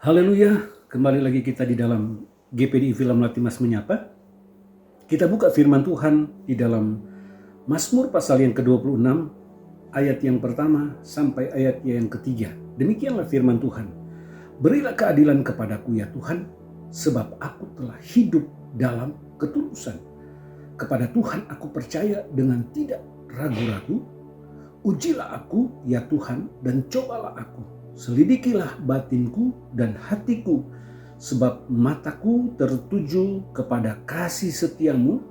Haleluya, kembali lagi kita di dalam GPDI Film Latimas Menyapa. Kita buka firman Tuhan di dalam Mazmur pasal yang ke-26, ayat yang pertama sampai ayat yang ketiga. Demikianlah firman Tuhan. Berilah keadilan kepadaku ya Tuhan, sebab aku telah hidup dalam ketulusan. Kepada Tuhan aku percaya dengan tidak ragu-ragu. Ujilah aku ya Tuhan dan cobalah aku. Selidikilah batinku dan hatiku, sebab mataku tertuju kepada kasih setiamu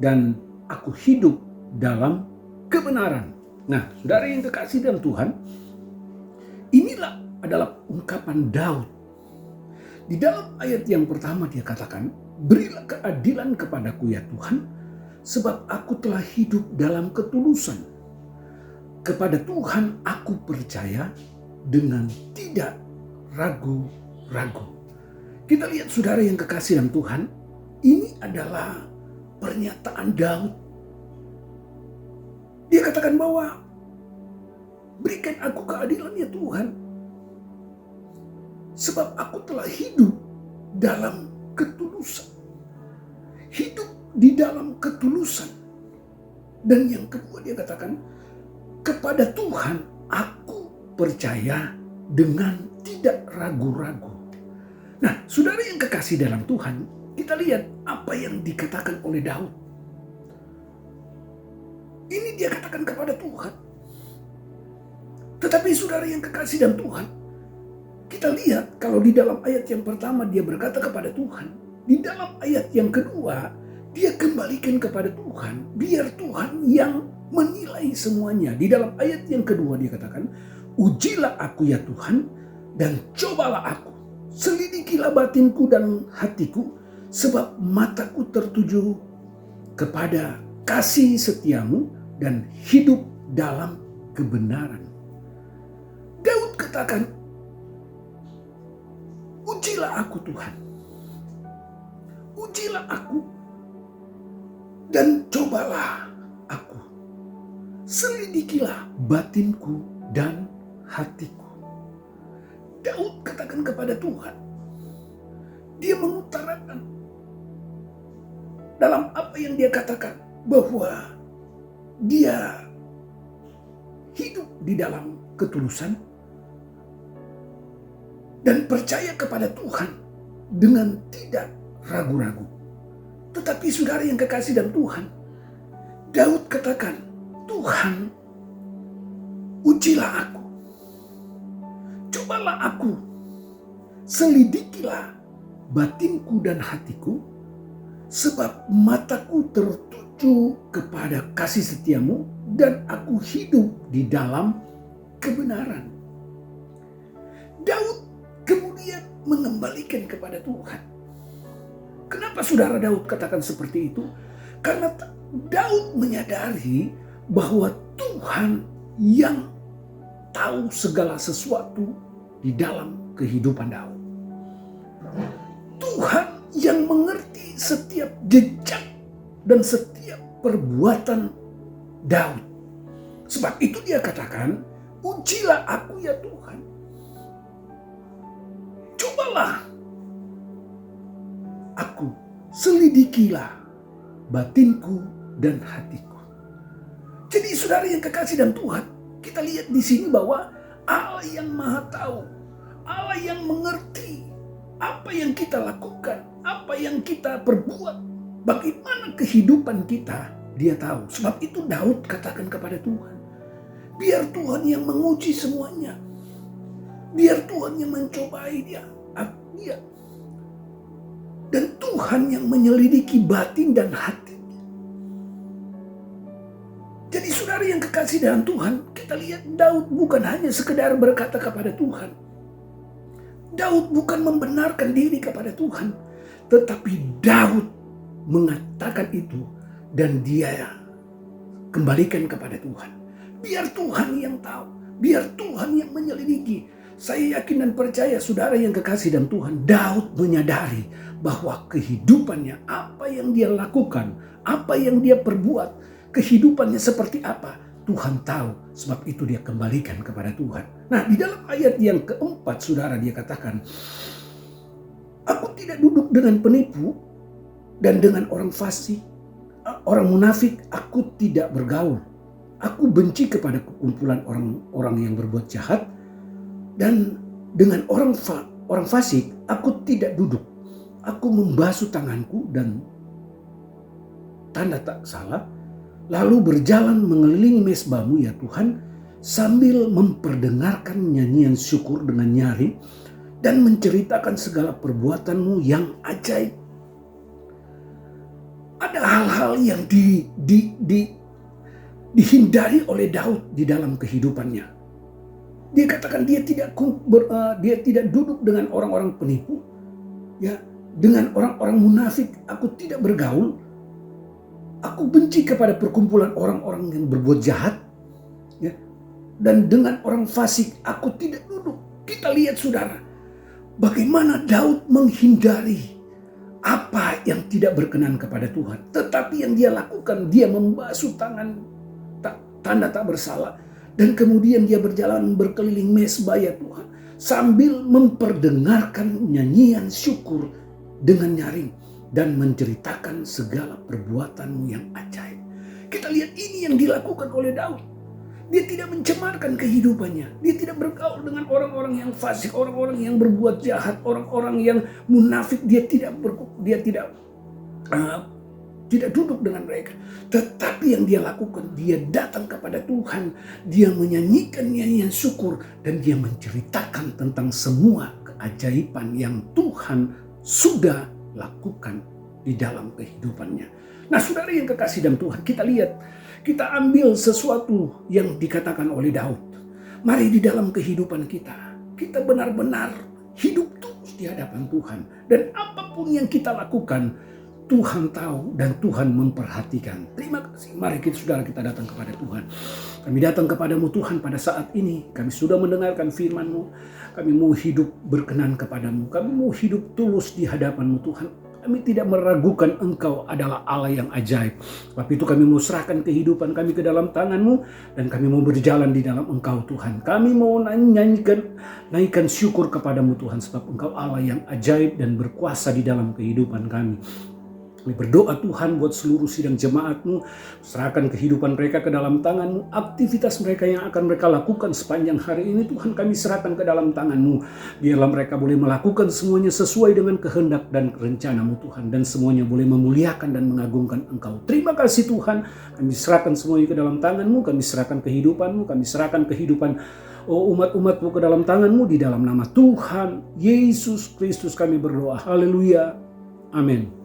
dan aku hidup dalam kebenaran. Nah, saudara yang kekasih dalam Tuhan, inilah adalah ungkapan Daud. Di dalam ayat yang pertama dia katakan, berilah keadilan kepadaku ya Tuhan, sebab aku telah hidup dalam ketulusan. Kepada Tuhan aku percaya dengan tidak ragu-ragu. Kita lihat saudara yang kekasih dalam Tuhan, ini adalah pernyataan Daud. Dia katakan bahwa berikan aku keadilan ya Tuhan, sebab aku telah hidup dalam ketulusan. Hidup di dalam ketulusan. Dan yang kedua dia katakan, kepada Tuhan aku percaya dengan tidak ragu-ragu. Nah, saudara yang kekasih dalam Tuhan, kita lihat apa yang dikatakan oleh Daud. Ini dia katakan kepada Tuhan. Tetapi saudara yang kekasih dalam Tuhan, kita lihat kalau di dalam ayat yang pertama dia berkata kepada Tuhan. Di dalam ayat yang kedua, dia kembalikan kepada Tuhan. Biar Tuhan yang menilai semuanya. Di dalam ayat yang kedua dia katakan, ujilah aku ya Tuhan dan cobalah aku. Selidikilah batinku dan hatiku, sebab mataku tertuju kepada kasih setiamu dan hidup dalam kebenaran. Daud katakan, ujilah aku Tuhan. Ujilah aku dan cobalah aku. Selidikilah batinku dan hatiku. Daud katakan kepada Tuhan. Dia mengutarakan dalam apa yang dia katakan bahwa dia hidup di dalam ketulusan dan percaya kepada Tuhan dengan tidak ragu-ragu. Tetapi saudara yang kekasih dalam Tuhan, Daud katakan, Tuhan, ujilah aku. Cobalah aku. Selidikilah batinku dan hatiku, sebab mataku tertuju kepada kasih setiamu dan aku hidup di dalam kebenaran. Daud kemudian mengembalikan kepada Tuhan. Kenapa saudara Daud katakan seperti itu? Karena Daud menyadari bahwa Tuhan yang tahu segala sesuatu di dalam kehidupan Daud. Tuhan yang mengerti setiap jejak dan setiap perbuatan Daud. Sebab itu dia katakan, ujilah aku ya Tuhan. Cobalah aku, selidikilah batinku dan hatiku. Jadi saudara yang kekasih dalam Tuhan, kita lihat di sini bahwa Allah yang maha tahu, Allah yang mengerti apa yang kita lakukan, apa yang kita perbuat, bagaimana kehidupan kita, dia tahu. Sebab itu Daud katakan kepada Tuhan, biar Tuhan yang menguji semuanya, biar Tuhan yang mencobai dia. Dan Tuhan yang menyelidiki batin dan hati. Jadi saudara yang kekasih dalam Tuhan, kita lihat Daud bukan hanya sekedar berkata kepada Tuhan. Daud bukan membenarkan diri kepada Tuhan. Tetapi Daud mengatakan itu dan dia kembalikan kepada Tuhan. Biar Tuhan yang tahu, biar Tuhan yang menyelidiki. Saya yakin dan percaya saudara yang kekasih dalam Tuhan, Daud menyadari bahwa kehidupannya, apa yang dia lakukan, apa yang dia perbuat, kehidupannya seperti apa, Tuhan tahu. Sebab itu dia kembalikan kepada Tuhan. Nah, di dalam ayat yang keempat saudara dia katakan, Aku tidak duduk dengan penipu dan dengan orang fasik, orang munafik. Aku tidak bergaul. Aku benci kepada kumpulan orang-orang yang berbuat jahat, dan dengan orang fasik aku tidak duduk. Aku membasuh tanganku dan tanda tak salah, lalu berjalan mengelilingi mezbahmu ya Tuhan, sambil memperdengarkan nyanyian syukur dengan nyaring dan menceritakan segala perbuatanmu yang ajaib. Ada hal-hal yang dihindari oleh Daud di dalam kehidupannya. Dia katakan dia tidak duduk dengan orang-orang penipu, ya, dengan orang-orang munafik aku tidak bergaul. Aku benci kepada perkumpulan orang-orang yang berbuat jahat, ya, dan dengan orang fasik aku tidak duduk. Kita lihat saudara, bagaimana Daud menghindari apa yang tidak berkenan kepada Tuhan. Tetapi yang dia lakukan, dia membasuh tangan tanda tak bersalah, dan kemudian dia berjalan berkeliling mezbah ya Tuhan, sambil memperdengarkan nyanyian syukur dengan nyaring dan menceritakan segala perbuatanmu yang ajaib. Kita lihat ini yang dilakukan oleh Daud. Dia tidak mencemarkan kehidupannya. Dia tidak bergaul dengan orang-orang yang fasik, orang-orang yang berbuat jahat, orang-orang yang munafik. Dia tidak duduk dengan mereka. Tetapi yang dia lakukan, dia datang kepada Tuhan, dia menyanyikan nyanyian syukur, dan dia menceritakan tentang semua keajaiban yang Tuhan sudah lakukan di dalam kehidupannya. Nah, saudara yang kekasih dalam Tuhan, kita ambil sesuatu yang dikatakan oleh Daud. Mari di dalam kehidupan kita benar-benar hidup terus di hadapan Tuhan, dan apapun yang kita lakukan, Tuhan tahu dan Tuhan memperhatikan. Terima kasih. Mari saudara kita datang kepada Tuhan. Kami datang kepadamu Tuhan pada saat ini. Kami sudah mendengarkan firman-Mu. Kami mau hidup berkenan kepadamu. Kami mau hidup tulus di hadapan-Mu Tuhan. Kami tidak meragukan Engkau adalah Allah yang ajaib. Sebab itu kami mau serahkan kehidupan kami ke dalam tangan-Mu, dan kami mau berjalan di dalam Engkau Tuhan. Kami mau naikkan syukur kepadamu Tuhan, sebab Engkau Allah yang ajaib dan berkuasa di dalam kehidupan kami. Kami berdoa Tuhan buat seluruh sidang jemaat-Mu, serahkan kehidupan mereka ke dalam tangan-Mu, aktivitas mereka yang akan mereka lakukan sepanjang hari ini Tuhan kami serahkan ke dalam tangan-Mu. Biarlah mereka boleh melakukan semuanya sesuai dengan kehendak dan rencana-Mu Tuhan, dan semuanya boleh memuliakan dan mengagungkan Engkau. Terima kasih Tuhan, kami serahkan semuanya ke dalam tangan-Mu, kami serahkan kehidupan-Mu, kami serahkan kehidupan umat-umat-Mu ke dalam tangan-Mu, di dalam nama Tuhan Yesus Kristus kami berdoa. Haleluya. Amin.